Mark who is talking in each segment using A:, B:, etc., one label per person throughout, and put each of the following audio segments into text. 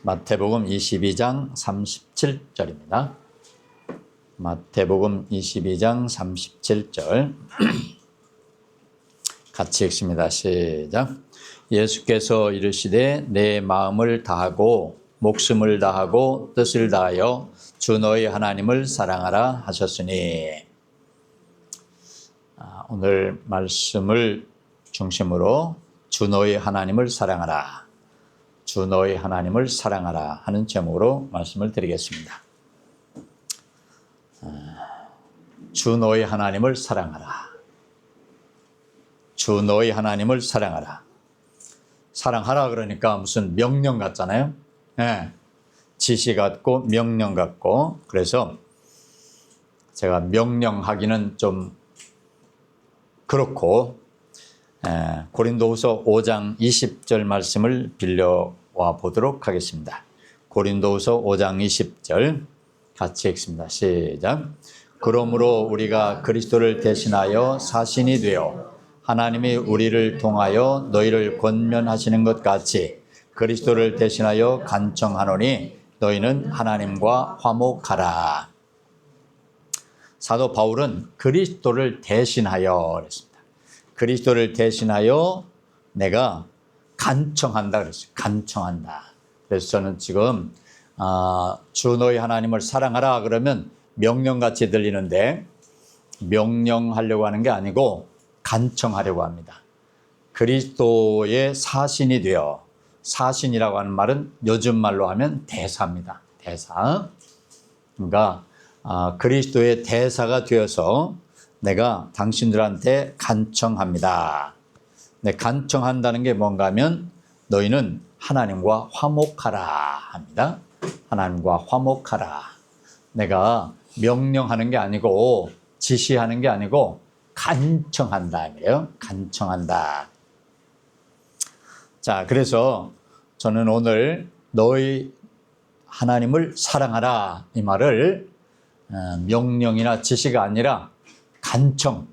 A: 마태복음 22장 37절입니다. 마태복음 22장 37절 같이 읽습니다. 시작. 예수께서 이르시되 내 마음을 다하고 목숨을 다하고 뜻을 다하여 주 너희 하나님을 사랑하라 하셨으니, 오늘 말씀을 중심으로 주 너희 하나님을 사랑하라, 주 너희 하나님을 사랑하라 하는 제목으로 말씀을 드리겠습니다. 주 너희 하나님을 사랑하라. 주 너희 하나님을 사랑하라. 사랑하라 그러니까 무슨 명령 같잖아요. 네. 지시 같고 명령 같고, 그래서 제가 명령하기는 좀 그렇고, 고린도후서 5장 20절 말씀을 빌려와 보도록 하겠습니다. 고린도후서 5장 20절 같이 읽습니다. 시작. 그러므로 우리가 그리스도를 대신하여 사신이 되어 하나님이 우리를 통하여 너희를 권면하시는 것 같이 그리스도를 대신하여 간청하노니 너희는 하나님과 화목하라. 사도 바울은 그리스도를 대신하여 그랬습니다. 그리스도를 대신하여 내가 간청한다 그랬어요. 간청한다. 그래서 저는 지금 주 너희 하나님을 사랑하라 그러면 명령같이 들리는데, 명령하려고 하는 게 아니고 간청하려고 합니다. 그리스도의 사신이 되어, 사신이라고 하는 말은 요즘 말로 하면 대사입니다. 대사. 그러니까 그리스도의 대사가 되어서 내가 당신들한테 간청합니다. 네, 간청한다는 게 뭔가 하면 너희는 하나님과 화목하라 합니다. 하나님과 화목하라. 내가 명령하는 게 아니고 지시하는 게 아니고 간청한다 그래요. 간청한다. 자, 그래서 저는 오늘 너희 하나님을 사랑하라 이 말을 명령이나 지시가 아니라 간청,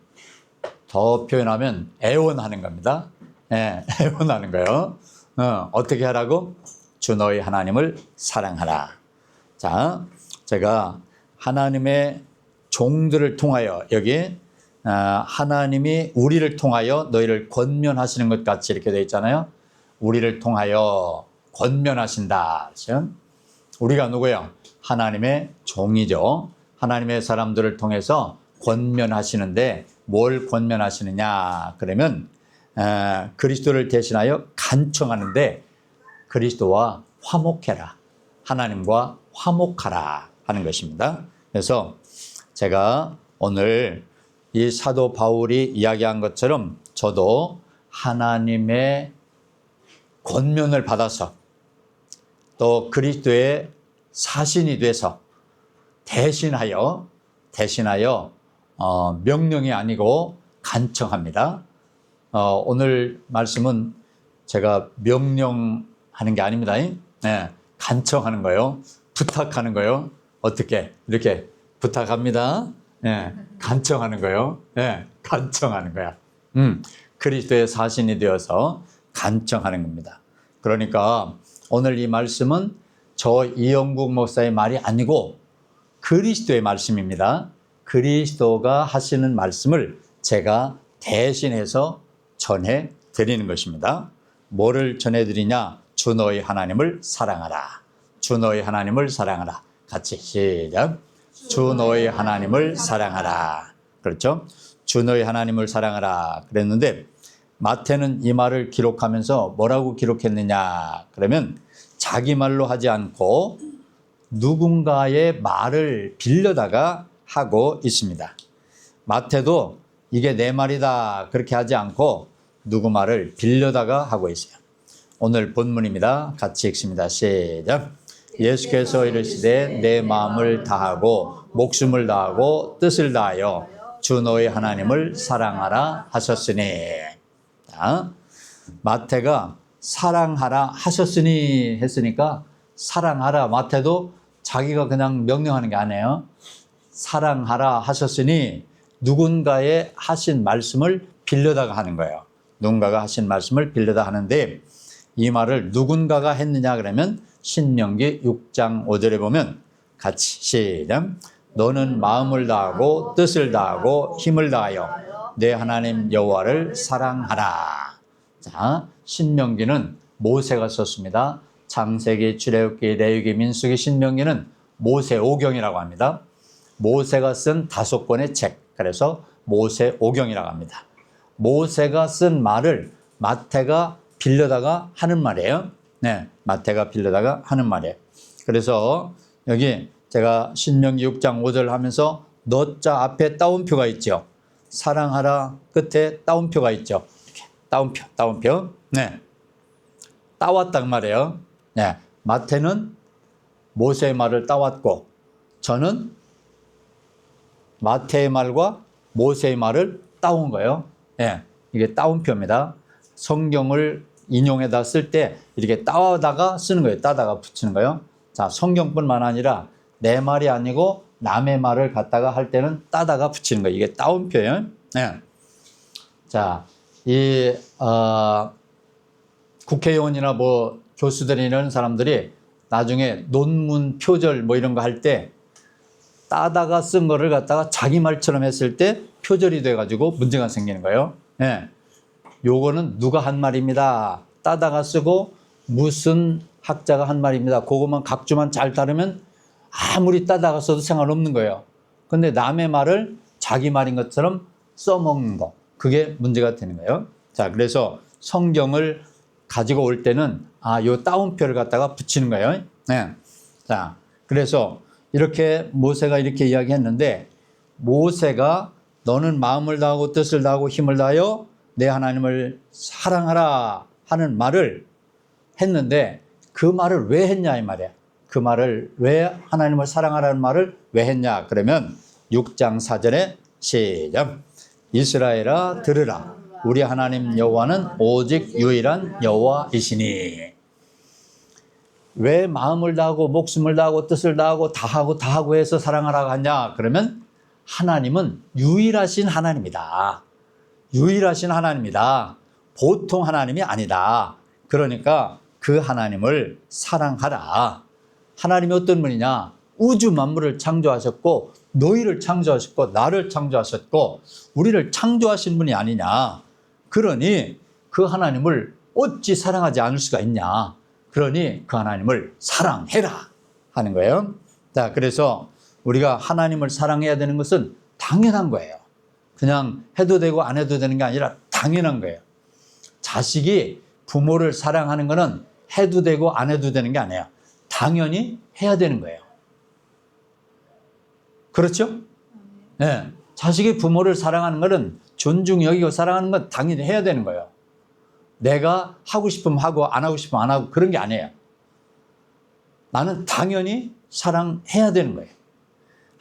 A: 더 표현하면 애원하는 겁니다. 애원하는 거예요. 어떻게 하라고? 주 너희 하나님을 사랑하라. 자, 제가 하나님의 종들을 통하여, 여기 하나님이 우리를 통하여 너희를 권면하시는 것 같이 이렇게 되어 있잖아요. 우리를 통하여 권면하신다. 우리가 누구예요? 하나님의 종이죠. 하나님의 사람들을 통해서 권면하시는데 뭘 권면하시느냐 그러면 그리스도를 대신하여 간청하는데 그리스도와 화목해라, 하나님과 화목하라 하는 것입니다. 그래서 제가 오늘 이 사도 바울이 이야기한 것처럼 저도 하나님의 권면을 받아서 또 그리스도의 사신이 돼서 대신하여 명령이 아니고 간청합니다. 오늘 말씀은 제가 명령하는 게 아닙니다. 간청하는 거예요. 부탁하는 거예요. 어떻게? 이렇게 부탁합니다. 간청하는 거예요. 간청하는 거야. 그리스도의 사신이 되어서 간청하는 겁니다. 그러니까 오늘 이 말씀은 저 이영국 목사의 말이 아니고 그리스도의 말씀입니다. 그리스도가 하시는 말씀을 제가 대신해서 전해드리는 것입니다. 뭐를 전해드리냐? 주 너희 하나님을 사랑하라. 주 너희 하나님을 사랑하라. 같이 시작. 주 너희 하나님을 사랑하라. 그렇죠? 주 너희 하나님을 사랑하라 그랬는데 마태는 이 말을 기록하면서 뭐라고 기록했느냐 그러면 자기 말로 하지 않고 누군가의 말을 빌려다가 하고 있습니다. 마태도 이게 내 말이다 그렇게 하지 않고 누구 말을 빌려다가 하고 있어요. 오늘 본문입니다. 같이 읽습니다. 시작. 예수께서 이르시되 내 마음을 다하고 목숨을 다하고 뜻을 다하여 주 너희 하나님을 사랑하라 하셨으니. 자, 마태가 사랑하라 하셨으니 했으니까 사랑하라, 마태도 자기가 그냥 명령하는 게 아니에요. 사랑하라 하셨으니 누군가의 하신 말씀을 빌려다가 하는 거예요. 누군가가 하신 말씀을 빌려다 하는데 이 말을 누군가가 했느냐 그러면 신명기 6장 5절에 보면 같이 시작. 너는 마음을 다하고 뜻을 다하고 힘을 다하여 내 하나님 여호와를 사랑하라. 자, 신명기는 모세가 썼습니다. 창세기, 출애굽기, 레위기, 민수기, 신명기는 모세오경이라고 합니다. 모세가 쓴 5권의 책, 그래서 모세오경이라고 합니다. 모세가 쓴 말을 마태가 빌려다가 하는 말이에요. 네, 마태가 빌려다가 하는 말이에요. 그래서 여기 제가 신명기 6장 5절 하면서 너자 앞에 따옴표가 있죠. 사랑하라 끝에 따옴표가 있죠. 이렇게 따옴표. 네, 따왔단 말이에요. 네, 마태는 모세의 말을 따왔고 저는 마태의 말과 모세의 말을 따온 거예요. 네, 이게 따옴표입니다. 성경을 인용에다 쓸 때 이렇게 따다가 쓰는 거예요. 따다가 붙이는 거예요. 자, 성경뿐만 아니라 내 말이 아니고 남의 말을 갖다가 할 때는 따다가 붙이는 거예요. 이게 따옴표예요. 네. 자, 국회의원이나 뭐 교수들이나 이런 사람들이 나중에 논문 표절 뭐 이런 거 할 때 따다가 쓴 거를 갖다가 자기 말처럼 했을 때 표절이 돼가지고 문제가 생기는 거예요. 네. 요거는 누가 한 말입니다. 따다가 쓰고 무슨 학자가 한 말입니다. 그것만 각주만 잘 따르면 아무리 따다가 써도 상관없는 거예요. 근데 남의 말을 자기 말인 것처럼 써먹는 거. 그게 문제가 되는 거예요. 자, 그래서 성경을 가지고 올 때는 요 따옴표를 갖다가 붙이는 거예요. 네. 자, 그래서 이렇게 모세가 이렇게 이야기했는데 모세가 너는 마음을 다하고 뜻을 다하고 힘을 다하여 내 하나님을 사랑하라 하는 말을 했는데 그 말을 왜 했냐 이 말이야. 그 말을 왜 하나님을 사랑하라는 말을 왜 했냐 그러면 6장 4절에 시작. 이스라엘아 들으라. 우리 하나님 여호와는 오직 유일한 여호와이시니. 왜 마음을 다하고 목숨을 다하고 뜻을 다하고 해서 사랑하라고 하냐 그러면 하나님은 유일하신 하나님이다. 유일하신 하나님이다. 보통 하나님이 아니다. 그러니까 그 하나님을 사랑하라. 하나님이 어떤 분이냐? 우주 만물을 창조하셨고 너희를 창조하셨고 나를 창조하셨고 우리를 창조하신 분이 아니냐. 그러니 그 하나님을 어찌 사랑하지 않을 수가 있냐. 그러니 그 하나님을 사랑해라 하는 거예요. 자, 그래서 우리가 하나님을 사랑해야 되는 것은 당연한 거예요. 그냥 해도 되고 안 해도 되는 게 아니라 당연한 거예요. 자식이 부모를 사랑하는 것은 해도 되고 안 해도 되는 게 아니에요. 당연히 해야 되는 거예요. 그렇죠? 네. 자식이 부모를 사랑하는 것은 존중 여기고 사랑하는 건 당연히 해야 되는 거예요. 내가 하고 싶으면 하고 안 하고 싶으면 안 하고 그런 게 아니에요. 나는 당연히 사랑해야 되는 거예요.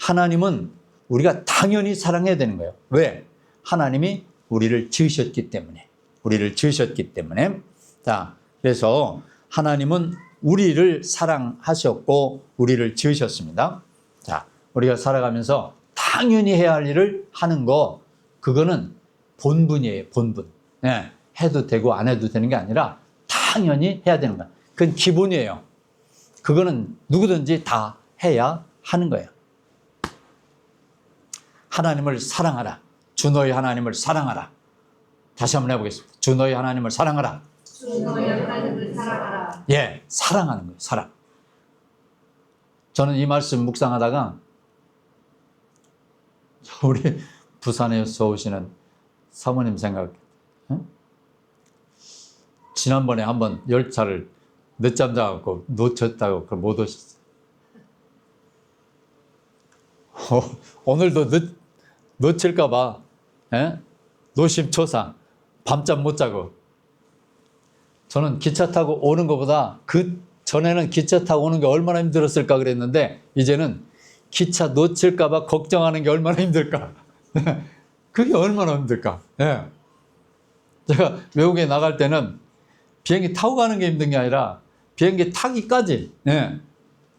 A: 하나님은 우리가 당연히 사랑해야 되는 거예요. 왜? 하나님이 우리를 지으셨기 때문에. 우리를 지으셨기 때문에. 자, 그래서 하나님은 우리를 사랑하셨고 우리를 지으셨습니다. 자, 우리가 살아가면서 당연히 해야 할 일을 하는 거, 그거는 본분이에요. 본분. 네, 해도 되고 안 해도 되는 게 아니라 당연히 해야 되는 거야. 그건 기본이에요. 그거는 누구든지 다 해야 하는 거예요. 하나님을 사랑하라. 주 너희 하나님을 사랑하라. 다시 한번 해보겠습니다. 주 너희 하나님을 사랑하라.
B: 주 너희 하나님을 사랑하라.
A: 예, 사랑하는 거예요. 사랑. 저는 이 말씀 묵상하다가 우리 부산에서 오시는 사모님 생각, 지난번에 한번 열차를 늦잠 자갖고 놓쳤다고 그걸 못 오셨어요. 오늘도 놓칠까봐 노심초사 밤잠 못 자고. 저는 기차 타고 오는 것보다 그 전에는 기차 타고 오는 게 얼마나 힘들었을까 그랬는데 이제는 기차 놓칠까봐 걱정하는 게 얼마나 힘들까. 그게 얼마나 힘들까. 예. 제가 외국에 나갈 때는 비행기 타고 가는 게 힘든 게 아니라 비행기 타기까지, 예.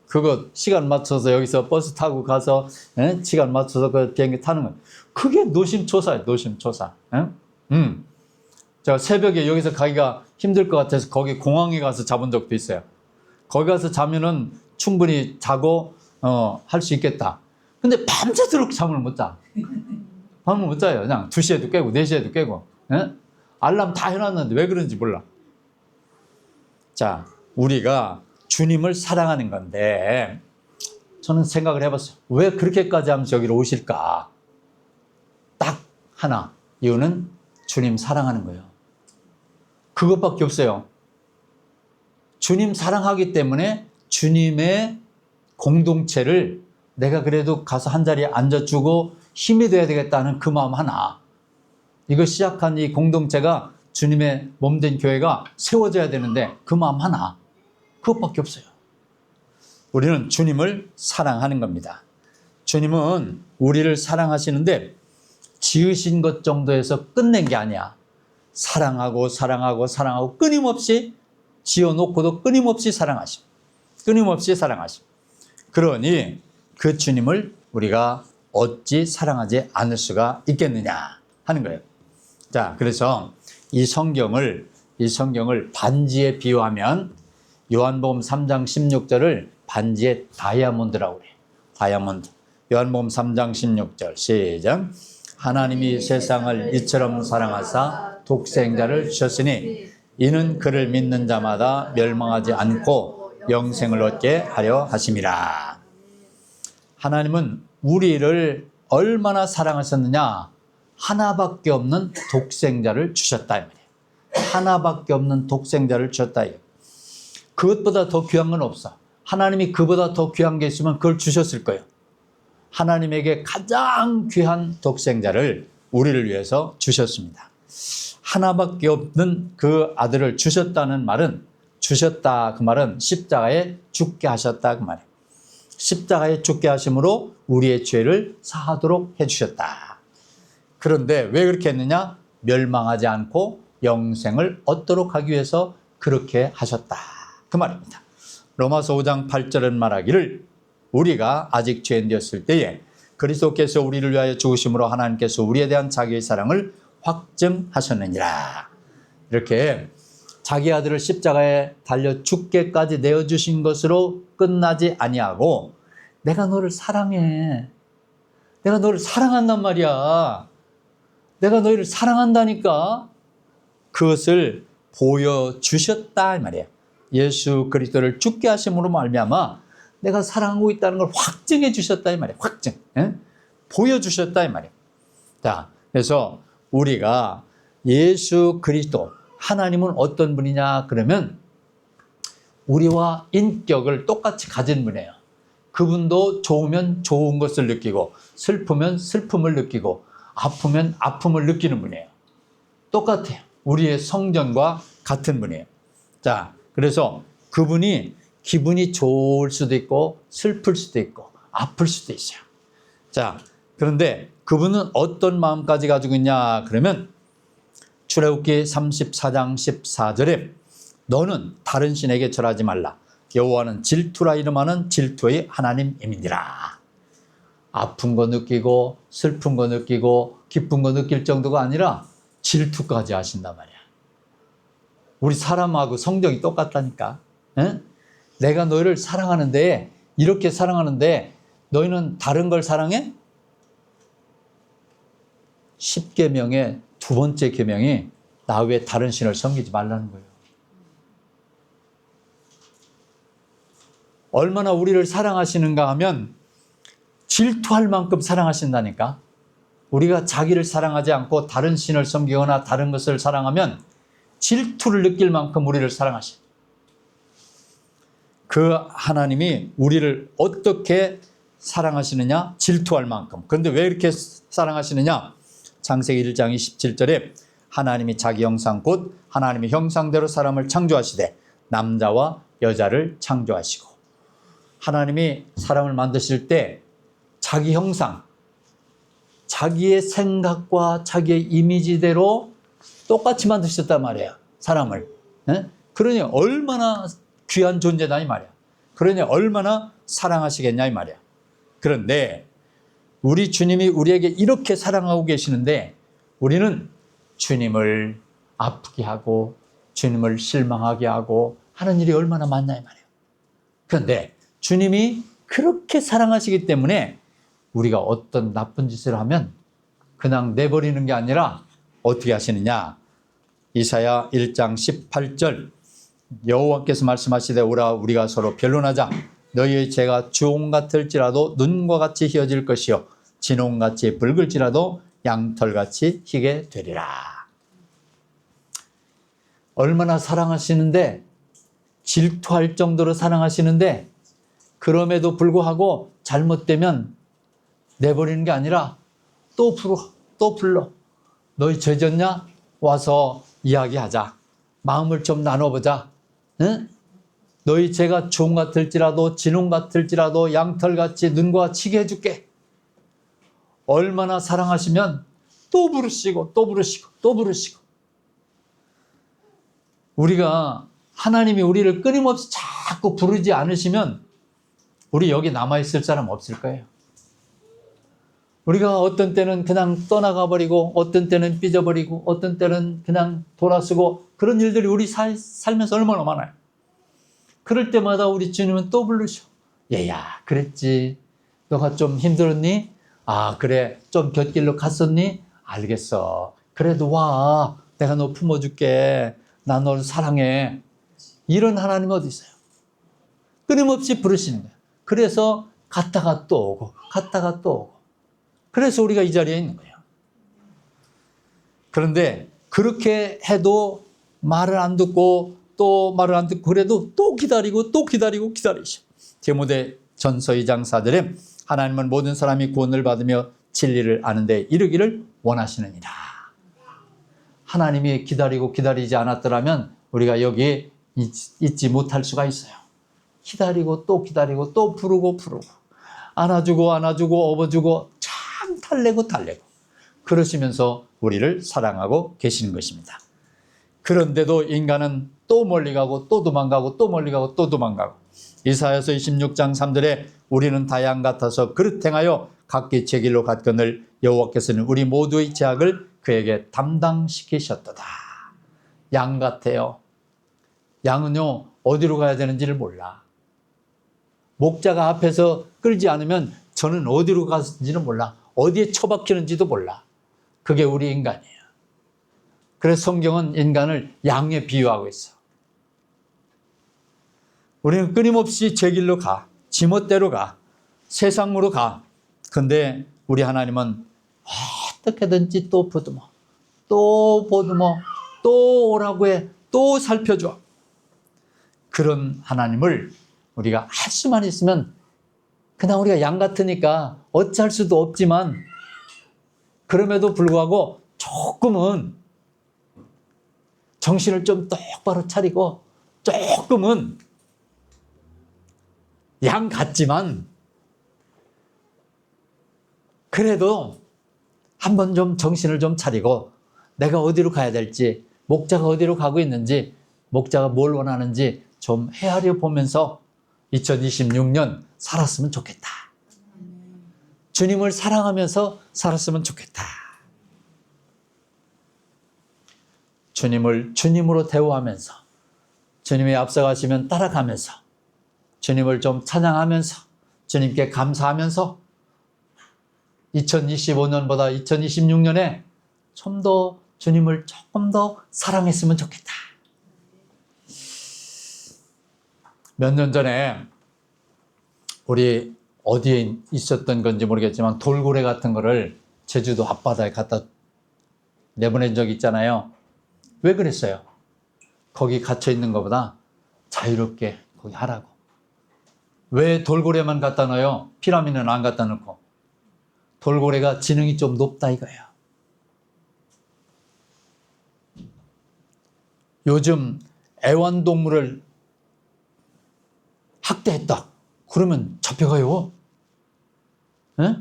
A: 그거 시간 맞춰서 여기서 버스 타고 가서, 예? 시간 맞춰서 그 비행기 타는 거. 그게 노심초사예요, 노심초사. 예? 제가 새벽에 여기서 가기가 힘들 것 같아서 거기 공항에 가서 잡은 적도 있어요. 거기 가서 자면은 충분히 자고 할 수 있겠다. 근데 밤새도록 잠을 못 자. 밤을 못 자요. 그냥 2시에도 깨고 4시에도 깨고. 예? 알람 다 해놨는데 왜 그런지 몰라. 자, 우리가 주님을 사랑하는 건데 저는 생각을 해봤어요. 왜 그렇게까지 하면 저기로 오실까? 딱 하나. 이유는 주님 사랑하는 거예요. 그것밖에 없어요. 주님 사랑하기 때문에 주님의 공동체를 내가 그래도 가서 한 자리에 앉아주고 힘이 돼야 되겠다는 그 마음 하나. 이거 시작한 이 공동체가 주님의 몸된 교회가 세워져야 되는데 그 마음 하나. 그것밖에 없어요. 우리는 주님을 사랑하는 겁니다. 주님은 우리를 사랑하시는데 지으신 것 정도에서 끝낸 게 아니야. 사랑하고 사랑하고 사랑하고 끊임없이 지어놓고도 끊임없이 사랑하심. 끊임없이 사랑하심. 그러니 그 주님을 우리가 어찌 사랑하지 않을 수가 있겠느냐 하는 거예요. 자, 그래서 이 성경을 반지에 비유하면 요한복음 3장 16절을 반지의 다이아몬드라고 그래요. 다이아몬드. 요한복음 3장 16절 시작. 하나님이 세상을 이처럼 사랑하사 독생자를 주셨으니 이는 그를 믿는 자마다 멸망하지 않고 영생을 얻게 하려 하심이라. 하나님은 우리를 얼마나 사랑하셨느냐? 하나밖에 없는 독생자를 주셨다 이 말이에요. 하나밖에 없는 독생자를 주셨다. 그것보다 더 귀한 건 없어. 하나님이 그보다 더 귀한 게 있으면 그걸 주셨을 거예요. 하나님에게 가장 귀한 독생자를 우리를 위해서 주셨습니다. 하나밖에 없는 그 아들을 주셨다는 말은, 주셨다 그 말은 십자가에 죽게 하셨다 그 말이에요. 십자가에 죽게 하심으로 우리의 죄를 사하도록 해주셨다. 그런데 왜 그렇게 했느냐? 멸망하지 않고 영생을 얻도록 하기 위해서 그렇게 하셨다 그 말입니다. 로마서 5장 8절은 말하기를 우리가 아직 죄인 되었을 때에 그리스도께서 우리를 위하여 죽으심으로 하나님께서 우리에 대한 자기의 사랑을 확증하셨느니라. 이렇게 자기 아들을 십자가에 달려 죽게까지 내어주신 것으로 끝나지 아니하고 내가 너를 사랑해. 내가 너를 사랑한단 말이야. 내가 너희를 사랑한다니까. 그것을 보여주셨다 이 말이에요. 예수 그리스도를 죽게 하심으로 말미암아 내가 사랑하고 있다는 걸 확증해 주셨다 이 말이에요. 확증. 보여주셨다 이 말이에요. 자, 그래서 우리가 예수 그리스도 하나님은 어떤 분이냐 그러면 우리와 인격을 똑같이 가진 분이에요. 그분도 좋으면 좋은 것을 느끼고 슬프면 슬픔을 느끼고 아프면 아픔을 느끼는 분이에요. 똑같아요. 우리의 성전과 같은 분이에요. 자, 그래서 그분이 기분이 좋을 수도 있고 슬플 수도 있고 아플 수도 있어요. 자, 그런데 그분은 어떤 마음까지 가지고 있냐 그러면 출애굽기 34장 14절에 너는 다른 신에게 절하지 말라. 여호와는 질투라 이름하는 질투의 하나님이니라. 아픈 거 느끼고 슬픈 거 느끼고 기쁜 거 느낄 정도가 아니라 질투까지 하신단 말이야. 우리 사람하고 성격이 똑같다니까. 에? 내가 너희를 사랑하는데 이렇게 사랑하는데 너희는 다른 걸 사랑해? 10계명의 두 번째 계명이 나 외에 다른 신을 섬기지 말라는 거예요. 얼마나 우리를 사랑하시는가 하면 질투할 만큼 사랑하신다니까. 우리가 자기를 사랑하지 않고 다른 신을 섬기거나 다른 것을 사랑하면 질투를 느낄 만큼 우리를 사랑하셔. 그 하나님이 우리를 어떻게 사랑하시느냐? 질투할 만큼. 그런데 왜 이렇게 사랑하시느냐? 창세기 1장 27절에 하나님이 자기 형상 곧 하나님의 형상대로 사람을 창조하시되 남자와 여자를 창조하시고, 하나님이 사람을 만드실 때 자기 형상, 자기의 생각과 자기의 이미지대로 똑같이 만드셨단 말이에요. 사람을. 그러니 얼마나 귀한 존재다 이 말이야. 그러니 얼마나 사랑하시겠냐 이 말이야. 그런데 우리 주님이 우리에게 이렇게 사랑하고 계시는데 우리는 주님을 아프게 하고 주님을 실망하게 하고 하는 일이 얼마나 많냐 이 말이에요. 그런데 주님이 그렇게 사랑하시기 때문에 우리가 어떤 나쁜 짓을 하면 그냥 내버리는 게 아니라 어떻게 하시느냐. 이사야 1장 18절 여호와께서 말씀하시되 오라 우리가 서로 변론하자. 너희의 죄가 주홍 같을지라도 눈과 같이 희어질 것이요 진홍같이 붉을지라도 양털같이 희게 되리라. 얼마나 사랑하시는데, 질투할 정도로 사랑하시는데 그럼에도 불구하고 잘못되면 내버리는 게 아니라 또 불러. 너희 죄졌냐? 와서 이야기하자. 마음을 좀 나눠보자. 응? 너희 죄가 주홍 같을지라도 진홍 같을지라도 양털같이 눈과 치게 해줄게. 얼마나 사랑하시면 또 부르시고 또 부르시고 또 부르시고. 우리가 하나님이 우리를 끊임없이 자꾸 부르지 않으시면 우리 여기 남아있을 사람 없을 거예요. 우리가 어떤 때는 그냥 떠나가 버리고 어떤 때는 삐져버리고 어떤 때는 그냥 돌아서고 그런 일들이 우리 살면서 얼마나 많아요. 그럴 때마다 우리 주님은 또 부르셔. 얘야 그랬지. 너가 좀 힘들었니? 아 그래 좀 곁길로 갔었니? 알겠어. 그래도 와. 내가 너 품어줄게. 나 널 사랑해. 이런 하나님 어디 있어요? 끊임없이 부르시는 거예요. 그래서 갔다가 또 오고 갔다가 또 오고. 그래서 우리가 이 자리에 있는 거예요. 그런데 그렇게 해도 말을 안 듣고 또 말을 안 듣고 그래도 또 기다리고 또 기다리고 기다리셔. 디모데 전서 2장 4절에 하나님은 모든 사람이 구원을 받으며 진리를 아는데 이르기를 원하시느니라. 하나님이 기다리고 기다리지 않았더라면 우리가 여기 있지 못할 수가 있어요. 기다리고 또 부르고 안아주고 업어주고 참 달래고 그러시면서 우리를 사랑하고 계시는 것입니다. 그런데도 인간은 또 멀리 가고 또 도망가고 또 멀리 가고 또 도망가고. 이사야서 26장 3절에 우리는 다 양 같아서 그릇 행하여 각기 제 길로 갔거늘 여호와께서는 우리 모두의 죄악을 그에게 담당시키셨도다. 양 같아요. 양은요 어디로 가야 되는지를 몰라. 목자가 앞에서 끌지 않으면 저는 어디로 가는지는 몰라. 어디에 처박히는지도 몰라. 그게 우리 인간이에요. 그래서 성경은 인간을 양에 비유하고 있어. 우리는 끊임없이 제 길로 가. 지멋대로 가. 세상으로 가. 근데 우리 하나님은 어떻게든지 또 보듬어. 또 오라고 해. 또 살펴줘. 그런 하나님을 우리가 할 수만 있으면 그냥 우리가 양 같으니까 어찌할 수도 없지만 그럼에도 불구하고 조금은 정신을 좀 똑바로 차리고 조금은 양 같지만 그래도 한번 좀 정신을 좀 차리고 내가 어디로 가야 될지, 목자가 어디로 가고 있는지, 목자가 뭘 원하는지 좀 헤아려 보면서 2026년 살았으면 좋겠다. 주님을 사랑하면서 살았으면 좋겠다. 주님을 주님으로 대우하면서 주님이 앞서가시면 따라가면서 주님을 좀 찬양하면서 주님께 감사하면서 2025년보다 2026년에 좀 더 주님을 조금 더 사랑했으면 좋겠다. 몇 년 전에 우리 어디에 있었던 건지 모르겠지만 돌고래 같은 거를 제주도 앞바다에 갖다 내보낸 적 있잖아요. 왜 그랬어요? 거기 갇혀 있는 것보다 자유롭게 거기 하라고. 왜 돌고래만 갖다 넣어요? 피라미드는 안 갖다 놓고. 돌고래가 지능이 좀 높다 이거예요. 요즘 애완동물을 학대했다. 그러면 잡혀가요. 에?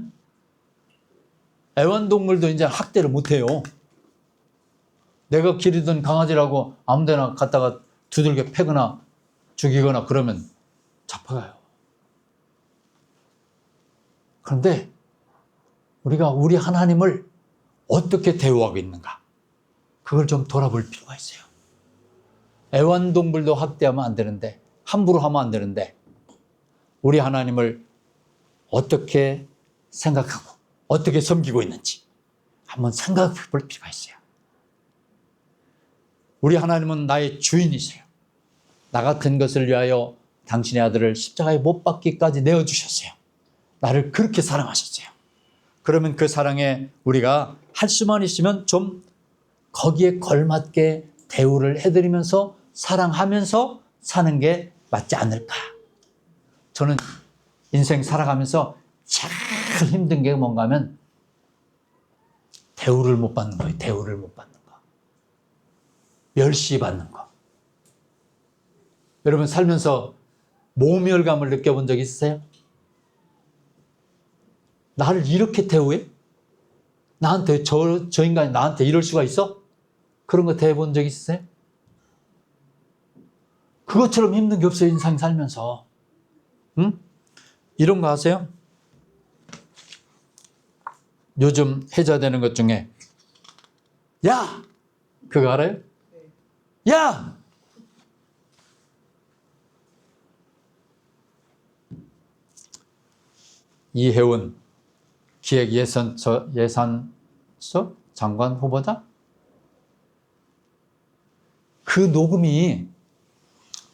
A: 애완동물도 이제 학대를 못해요. 내가 기르던 강아지라고 아무데나 갖다가 두들겨 패거나 죽이거나 그러면 잡혀가요. 그런데 우리가 우리 하나님을 어떻게 대우하고 있는가? 그걸 좀 돌아볼 필요가 있어요. 애완동물도 학대하면 안 되는데, 함부로 하면 안 되는데, 우리 하나님을 어떻게 생각하고 어떻게 섬기고 있는지 한번 생각해 볼 필요가 있어요. 우리 하나님은 나의 주인이세요. 나 같은 것을 위하여 당신의 아들을 십자가에 못 박기까지 내어주셨어요. 나를 그렇게 사랑하셨어요. 그러면 그 사랑에 우리가 할 수만 있으면 좀 거기에 걸맞게 대우를 해드리면서 사랑하면서 사는 게 맞지 않을까. 저는 인생 살아가면서 제일 힘든 게 뭔가 하면 대우를 못 받는 거예요. 대우를 못 받는 거. 멸시받는 거. 여러분 살면서 모멸감을 느껴본 적 있으세요? 나를 이렇게 대우해? 나한테 저 인간이 나한테 이럴 수가 있어? 그런 거 대해본 적 있으세요? 그것처럼 힘든 게 없어요. 인생 살면서. 응? 이런 거 아세요? 요즘 해자되는 것 중에 야! 그거 알아요? 야! 이혜원 기획예산처 장관 후보자? 그 녹음이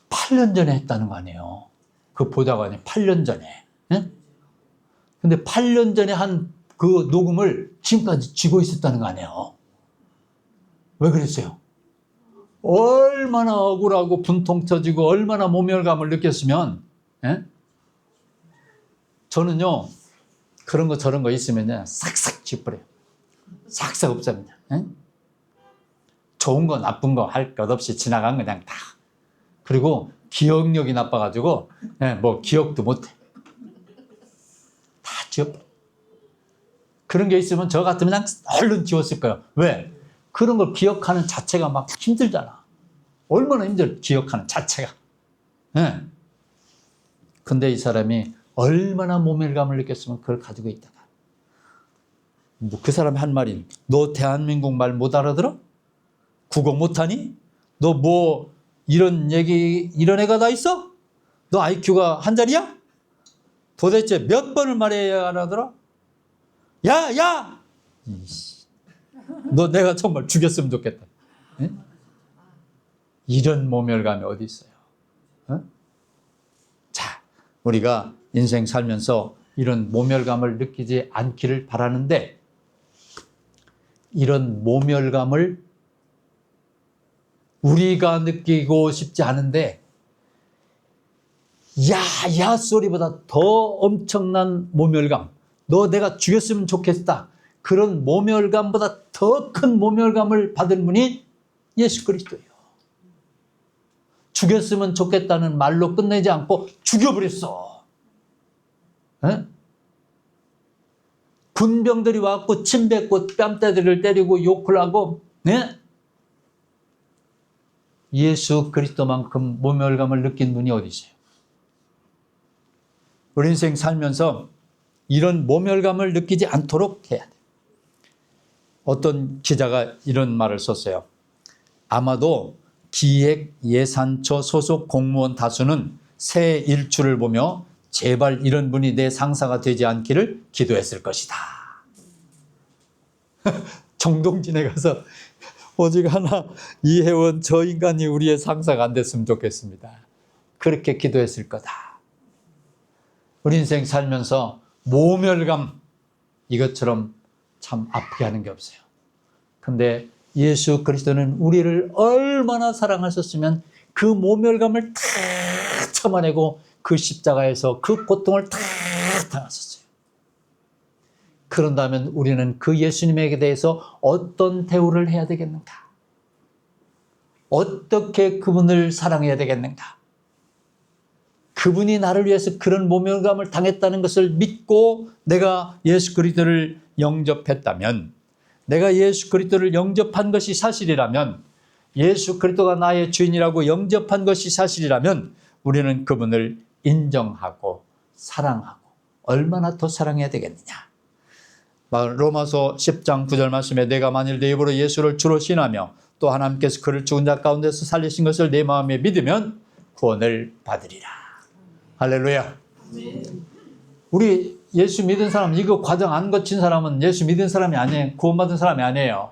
A: 8년 전에 했다는 거 아니에요. 그 보좌관이 8년 전에. 예? 근데 8년 전에 한 그 녹음을 지금까지 쥐고 있었다는 거 아니에요. 왜 그랬어요? 얼마나 억울하고 분통 터지고 얼마나 모멸감을 느꼈으면, 예? 저는요, 그런 거 저런 거 있으면요, 싹싹 쥐버려요. 싹싹 없앱니다. 예? 좋은 거 나쁜 거 할 것 없이 지나간 그냥 다. 그리고 기억력이 나빠가지고, 예, 뭐 기억도 못해. 다 지워버려. 그런 게 있으면 저 같으면 그냥 얼른 지웠을 거예요. 왜? 그런 걸 기억하는 자체가 막 힘들잖아. 얼마나 힘들어, 기억하는 자체가. 예. 근데 이 사람이 얼마나 모멸감을 느꼈으면 그걸 가지고 있다가. 뭐 그 사람이 한 말이, 너 대한민국 말 못 알아들어? 국어 못하니? 너 뭐 이런 얘기, 이런 애가 다 있어? 너 IQ가 한 자리야? 도대체 몇 번을 말해야 알아들어? 야! 야! 너 내가 정말 죽였으면 좋겠다. 예? 이런 모멸감이 어디 있어요? 어? 자, 우리가 인생 살면서 이런 모멸감을 느끼지 않기를 바라는데, 이런 모멸감을 우리가 느끼고 싶지 않은데, 야 소리보다 더 엄청난 모멸감, 너 내가 죽였으면 좋겠다, 그런 모멸감보다 더 큰 모멸감을 받은 분이 예수 그리스도예요. 죽였으면 좋겠다는 말로 끝내지 않고 죽여버렸어. 에? 군병들이 와갖고 침 뱉고 뺨때들을 때리고 욕을 하고, 네? 예수 그리스도만큼 모멸감을 느낀 분이 어디 있어요? 우리 인생 살면서 이런 모멸감을 느끼지 않도록 해야 돼요. 어떤 기자가 이런 말을 썼어요. 아마도 기획예산처 소속 공무원 다수는 새 일출을 보며 제발 이런 분이 내 상사가 되지 않기를 기도했을 것이다. 정동진에 가서 오직 하나, 이혜원 저 인간이 우리의 상사가 안 됐으면 좋겠습니다. 그렇게 기도했을 거다. 우리 인생 살면서 모멸감, 이것처럼 참 아프게 하는 게 없어요. 근데 예수 그리스도는 우리를 얼마나 사랑하셨으면 그 모멸감을 다 참아내고 그 십자가에서 그 고통을 다 당하셨어요. 그런다면 우리는 그 예수님에게 대해서 어떤 대우를 해야 되겠는가? 어떻게 그분을 사랑해야 되겠는가? 그분이 나를 위해서 그런 모멸감을 당했다는 것을 믿고 내가 예수 그리스도를 영접했다면, 내가 예수 그리스도를 영접한 것이 사실이라면, 예수 그리스도가 나의 주인이라고 영접한 것이 사실이라면 우리는 그분을 인정하고 사랑하고 얼마나 더 사랑해야 되겠느냐. 로마서 10장 9절 말씀에 내가 만일 내 입으로 예수를 주로 신하며 또 하나님께서 그를 죽은 자 가운데서 살리신 것을 내 마음에 믿으면 구원을 받으리라. 할렐루야. 우리 예수 믿은 사람, 이거 과정 안 거친 사람은 예수 믿은 사람이 아니에요. 구원받은 사람이 아니에요.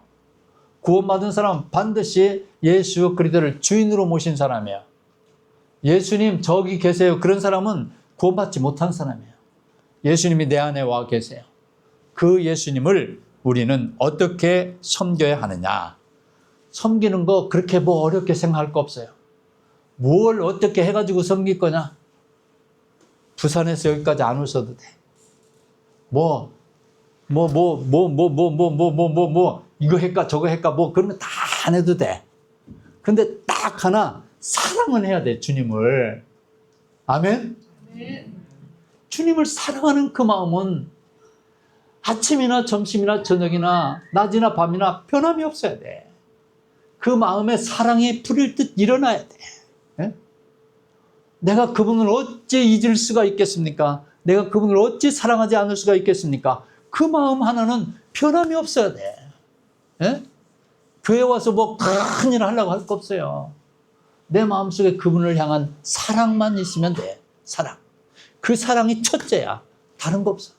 A: 구원받은 사람은 반드시 예수 그리스도를 주인으로 모신 사람이에요. 예수님 저기 계세요. 그런 사람은 구원받지 못한 사람이에요. 예수님이 내 안에 와 계세요. 그 예수님을 우리는 어떻게 섬겨야 하느냐. 섬기는 거 그렇게 뭐 어렵게 생각할 거 없어요. 뭘 어떻게 해가지고 섬길 거냐. 부산에서 여기까지 안 오셔도 돼. 이거 할까 저거 할까 뭐 그런 거 다 안 해도 돼. 근데 딱 하나 사랑은 해야 돼. 주님을. 아멘? 주님을 사랑하는 그 마음은 아침이나 점심이나 저녁이나 낮이나 밤이나 변함이 없어야 돼. 그 마음에 사랑이 불일 듯 일어나야 돼. 예? 내가 그분을 어찌 잊을 수가 있겠습니까? 내가 그분을 어찌 사랑하지 않을 수가 있겠습니까? 그 마음 하나는 변함이 없어야 돼. 예? 교회 와서 뭐 큰일 하려고 할 거 없어요. 내 마음속에 그분을 향한 사랑만 있으면 돼. 사랑. 그 사랑이 첫째야. 다른 거 없어.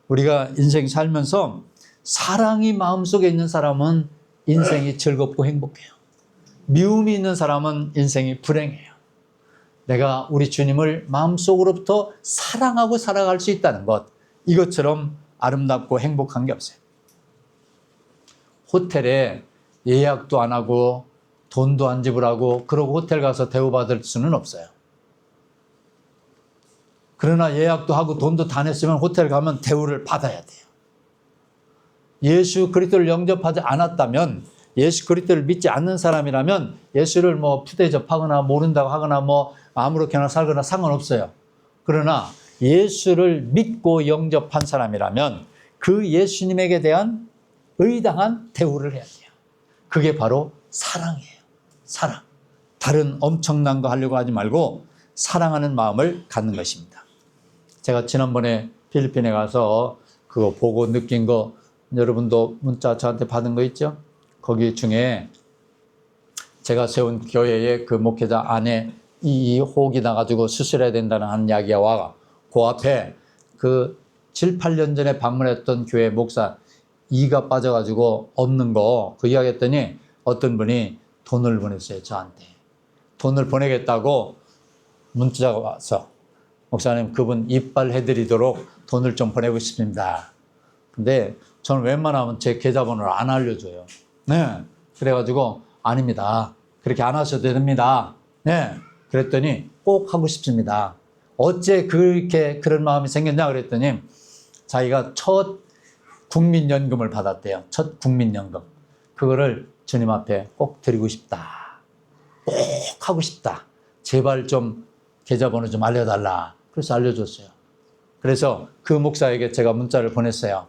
A: 우리가 인생 살면서 사랑이 마음속에 있는 사람은 인생이 즐겁고 행복해요. 미움이 있는 사람은 인생이 불행해요. 내가 우리 주님을 마음속으로부터 사랑하고 살아갈 수 있다는 것, 이것처럼 아름답고 행복한 게 없어요. 호텔에 예약도 안 하고 돈도 안 지불하고 그러고 호텔 가서 대우받을 수는 없어요. 그러나 예약도 하고 돈도 다 냈으면 호텔 가면 대우를 받아야 돼요. 예수 그리스도를 영접하지 않았다면, 예수 그리스도를 믿지 않는 사람이라면 예수를 뭐 푸대접하거나 모른다고 하거나 뭐 아무렇게나 살거나 상관없어요. 그러나 예수를 믿고 영접한 사람이라면 그 예수님에게 대한 의당한 대우를 해야 돼요. 그게 바로 사랑이에요. 사랑. 다른 엄청난 거 하려고 하지 말고 사랑하는 마음을 갖는 것입니다. 제가 지난번에 필리핀에 가서 그거 보고 느낀 거, 여러분도 문자 저한테 받은 거 있죠? 거기 중에 제가 세운 교회의 그 목회자 안에 이 혹이 나가지고 수술해야 된다는 한 이야기가 와. 그 앞에 그 7, 8년 전에 방문했던 교회 목사 이가 빠져가지고 없는 거 그 이야기 했더니 어떤 분이 돈을 보냈어요. 저한테. 돈을 보내겠다고 문자가 와서, 목사님 그분 이빨 해드리도록 돈을 좀 보내고 싶습니다. 근데 저는 웬만하면 제 계좌번호를 안 알려줘요. 네. 그래가지고 아닙니다. 그렇게 안 하셔도 됩니다. 네. 그랬더니 꼭 하고 싶습니다. 어째 그렇게 그런 마음이 생겼냐 그랬더니 자기가 첫 국민연금을 받았대요. 첫 국민연금. 그거를 주님 앞에 꼭 드리고 싶다. 꼭 하고 싶다. 제발 좀 계좌번호 좀 알려달라. 그래서 알려줬어요. 그래서 그 목사에게 제가 문자를 보냈어요.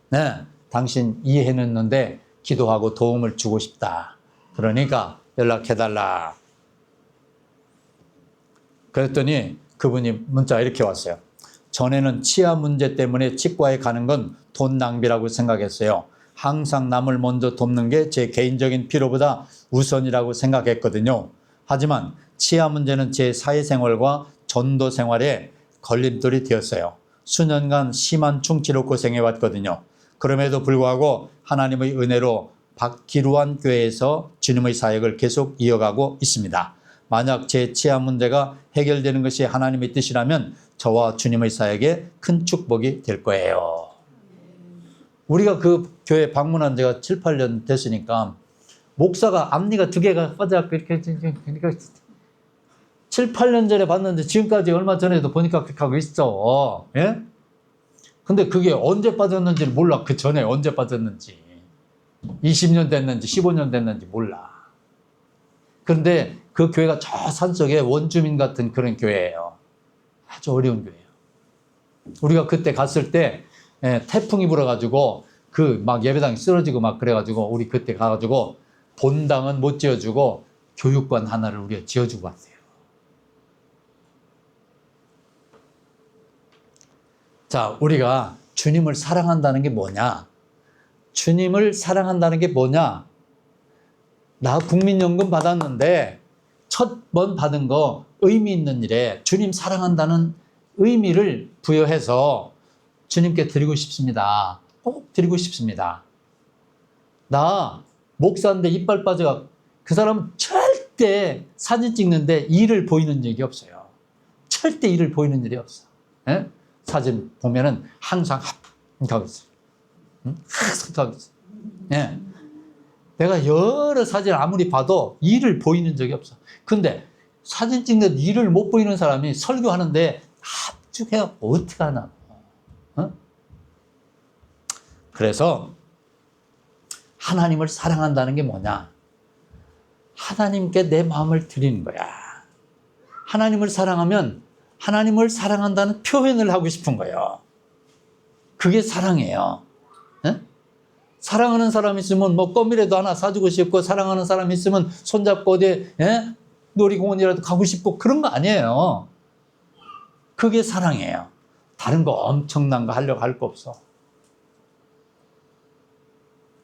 A: 네, 당신 이해했는데 기도하고 도움을 주고 싶다. 그러니까 연락해달라. 그랬더니 그분이 문자가 이렇게 왔어요. 전에는 치아 문제 때문에 치과에 가는 건 돈 낭비라고 생각했어요. 항상 남을 먼저 돕는 게 제 개인적인 필요보다 우선이라고 생각했거든요. 하지만 치아 문제는 제 사회생활과 전도 생활에 걸림돌이 되었어요. 수년간 심한 충치로 고생해왔거든요. 그럼에도 불구하고 하나님의 은혜로 박기루한 교회에서 주님의 사역을 계속 이어가고 있습니다. 만약 제 치아 문제가 해결되는 것이 하나님의 뜻이라면 저와 주님의 사역에 큰 축복이 될 거예요. 우리가 그 교회 방문한 지가 7, 8년 됐으니까 목사가 앞니가 2개가 빠져갖고 이렇게 그러니까 7, 8년 전에 봤는데 지금까지 얼마 전에도 보니까 그렇게 하고 있어. 예? 근데 그게 언제 빠졌는지를 몰라. 그 전에 언제 빠졌는지. 20년 됐는지 15년 됐는지 몰라. 그런데 그 교회가 저 산속에 원주민 같은 그런 교회예요. 아주 어려운 교회예요. 우리가 그때 갔을 때 태풍이 불어가지고 그 막 예배당이 쓰러지고 막 그래가지고 우리 그때 가가지고 본당은 못 지어주고 교육관 하나를 우리가 지어주고 왔어요. 자, 우리가 주님을 사랑한다는 게 뭐냐? 주님을 사랑한다는 게 뭐냐? 나 국민연금 받았는데 첫 번 받은 거 의미 있는 일에 주님 사랑한다는 의미를 부여해서 주님께 드리고 싶습니다. 꼭 드리고 싶습니다. 나 목사인데 이빨 빠져가 그 사람은 절대 사진 찍는데 이를 보이는 적이 없어요. 절대 이를 보이는 일이 없어. 예? 사진 보면은 항상 하고 있어요. 항상 하고 있어요. 예. 내가 여러 사진 아무리 봐도 이를 보이는 적이 없어. 근데 사진 찍는 이를 못 보이는 사람이 설교하는데 합죽해요. 어떻게 하나. 어? 그래서 하나님을 사랑한다는 게 뭐냐? 하나님께 내 마음을 드리는 거야. 하나님을 사랑하면 하나님을 사랑한다는 표현을 하고 싶은 거예요. 그게 사랑이에요. 예? 사랑하는 사람 있으면 뭐 껌이라도 하나 사주고 싶고, 사랑하는 사람 있으면 손잡고 어디 놀이공원이라도 가고 싶고, 그런 거 아니에요. 그게 사랑이에요. 다른 거 엄청난 거 하려고 할 거 없어.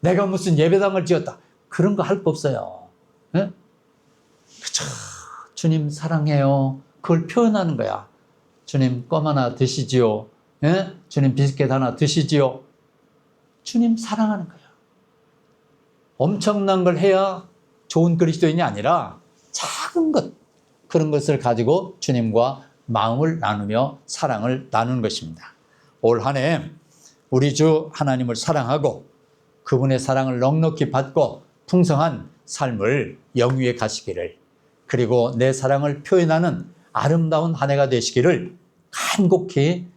A: 내가 무슨 예배당을 지었다, 그런 거 할 거 없어요. 예? 그쵸. 주님 사랑해요. 그걸 표현하는 거야. 주님 껌 하나 드시지요. 예? 주님 비스켓 하나 드시지요. 주님 사랑하는 거예요. 엄청난 걸 해야 좋은 그리스도인이 아니라 작은 것, 그런 것을 가지고 주님과 마음을 나누며 사랑을 나누는 것입니다. 올 한 해 우리 주 하나님을 사랑하고 그분의 사랑을 넉넉히 받고 풍성한 삶을 영위해 가시기를, 그리고 내 사랑을 표현하는 아름다운 한 해가 되시기를 간곡히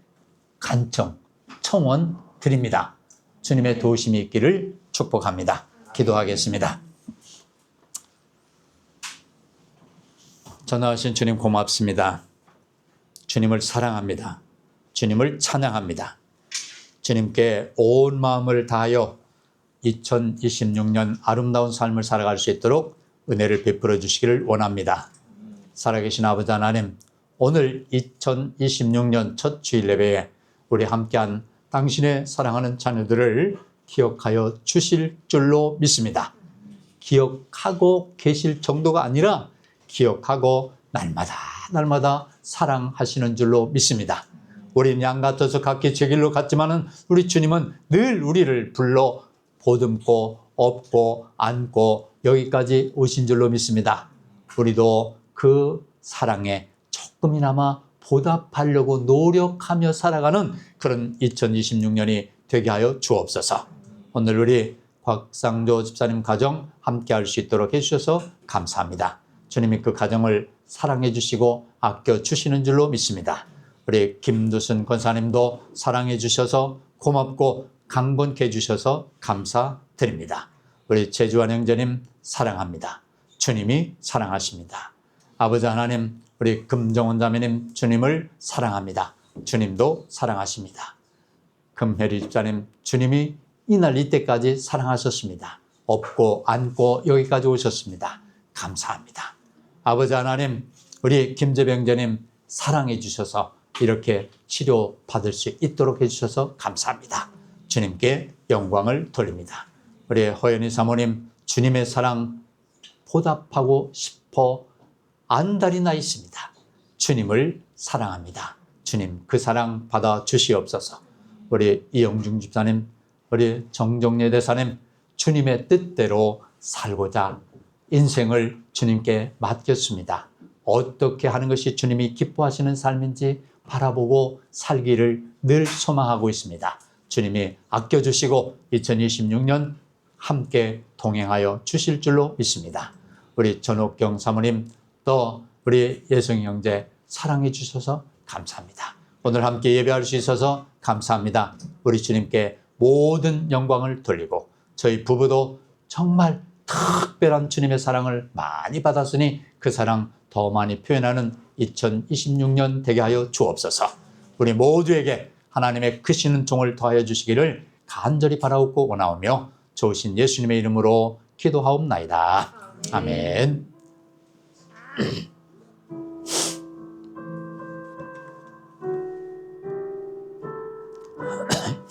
A: 간청, 청원 드립니다. 주님의 도우심이 있기를 축복합니다. 기도하겠습니다. 전능하신 주님 고맙습니다. 주님을 사랑합니다. 주님을 찬양합니다. 주님께 온 마음을 다하여 2026년 아름다운 삶을 살아갈 수 있도록 은혜를 베풀어 주시기를 원합니다. 살아계신 아버지 하나님, 오늘 2026년 첫 주일 예배에 우리 함께한 당신의 사랑하는 자녀들을 기억하여 주실 줄로 믿습니다. 기억하고 계실 정도가 아니라 기억하고 날마다 사랑하시는 줄로 믿습니다. 우리는 양 같아서 각기 제 길로 갔지만은 우리 주님은 늘 우리를 불러 보듬고 업고 안고 여기까지 오신 줄로 믿습니다. 우리도 그 사랑에 조금이나마 보답하려고 노력하며 살아가는 그런 2026년이 되게 하여 주옵소서. 오늘 우리 곽상조 집사님 가정 함께 할 수 있도록 해주셔서 감사합니다. 주님이 그 가정을 사랑해 주시고 아껴 주시는 줄로 믿습니다. 우리 김두순 권사님도 사랑해 주셔서 고맙고 강건케 해주셔서 감사드립니다. 우리 최주환 형제님 사랑합니다. 주님이 사랑하십니다. 아버지 하나님, 우리 금정원 자매님 주님을 사랑합니다. 주님도 사랑하십니다. 금혜리 집사님 주님이 이날 이때까지 사랑하셨습니다. 업고 안고 여기까지 오셨습니다. 감사합니다. 아버지 하나님, 우리 김재병자님 사랑해 주셔서 이렇게 치료받을 수 있도록 해주셔서 감사합니다. 주님께 영광을 돌립니다. 우리 허연희 사모님 주님의 사랑 보답하고 싶어 안달이 나 있습니다. 주님을 사랑합니다. 주님 그 사랑 받아 주시옵소서. 우리 이영중 집사님, 우리 정정례 대사님 주님의 뜻대로 살고자 인생을 주님께 맡겼습니다. 어떻게 하는 것이 주님이 기뻐하시는 삶인지 바라보고 살기를 늘 소망하고 있습니다. 주님이 아껴주시고 2026년 함께 동행하여 주실 줄로 믿습니다. 우리 전옥경 사모님 또 우리 예성이 형제 사랑해 주셔서 감사합니다. 오늘 함께 예배할 수 있어서 감사합니다. 우리 주님께 모든 영광을 돌리고 저희 부부도 정말 특별한 주님의 사랑을 많이 받았으니 그 사랑 더 많이 표현하는 2026년 되게 하여 주옵소서. 우리 모두에게 하나님의 크시는 종을 더하여 주시기를 간절히 바라옵고 원하오며 좋으신 예수님의 이름으로 기도하옵나이다. 아멘.